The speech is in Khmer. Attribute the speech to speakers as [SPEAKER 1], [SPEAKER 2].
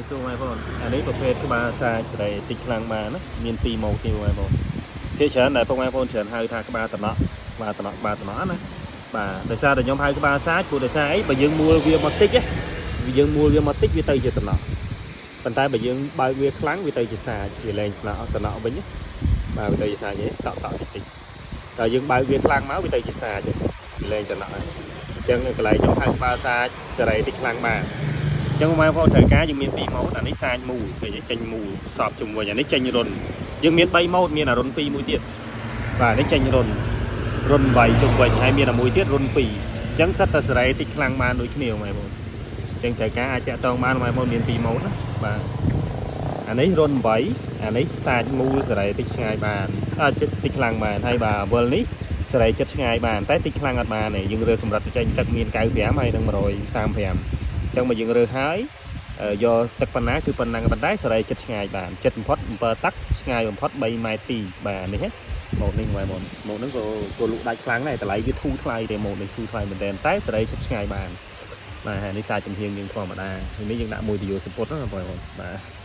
[SPEAKER 1] នេះសួរមកបងអានេះប្រភេទក្បាលសាចដែលតិចខ្លាំងមកណាមានពីរម៉ូតទេបងគេច្រើនតែបងច្រើនហៅថាក្បាលតំណក់ក្បាលតំណក់ណាបាទដោយសារតែខ្ញុំហៅក្បាលសាចព្រោះដោយសារអីបើយើងមួលវាមកតិចយើងមួលវាមកតិចវាទៅជាតំណក់ប៉ុន្តែបើយើងបើកវាខ្លាំងវាទៅជាសាចវាលែងតំណក់វិញបាទវាទៅជាសាចទេតក់តិចតែយើងបើកវាខ្លាំងមកវាទៅជាសាចលែងតំណក់ហើយអញ្ចឹងកន្លែងខ្ញុំហៅក្បាលសាចសេរីតិចខ្លាំងមកចឹងមកផងត្រូវការយើងមាន2ម៉ូតអានេះសាចមូលគេចេញមូលសອບជុំវិញអានេះចេញរុនយើងមាន3ម៉ូតមានអារុន2មួយទៀតបាទនេះចេញរុនវាយជុំវិញហើយមានអាមួយទៀតរុន2អញ្ចឹងសិតតែសេរីតិចខ្លាំងបានដូចគ្នាបងប្អូនអញ្ចឹងត្រូវការអាចតាក់ទងបានបងប្អូនមាន2ម៉ូតណាបាទអានេះរុន8អានេះសាចមូលសេរីតិចឆ្ងាយបានតិចខ្លាំងបានហើយបាទវល់នេះសេរីចិត្តឆ្ងាយបានតែតិចខ្លាំងអត់បានទេយើងរើសសម្រាប់ចេញទឹកមាន95ហើយនឹង135ចឹងមកយើងរើសហើយយកទឹកប៉ុណ្ណាគឺប៉ុណ្ណឹងប៉ុន្តែសេរីចិត្តឆ្ងាយបានចិត្តបំផុត7ទឹកឆ្ងាយបំផុត3ម៉ែត្រទីបាទនេះម៉ូតនេះម៉ូតហ្នឹងក៏លក់ដាច់ខ្លាំងដែរតម្លៃវាធូរថ្លៃទេម៉ូតនេះធូរថ្លៃមែនតែសេរីចិត្តឆ្ងាយបានបាទនេះសារចំហៀងយើងធម្មតានេះយើងដាក់មួយវីដេអូសពុតណាបងប្អូនបាទ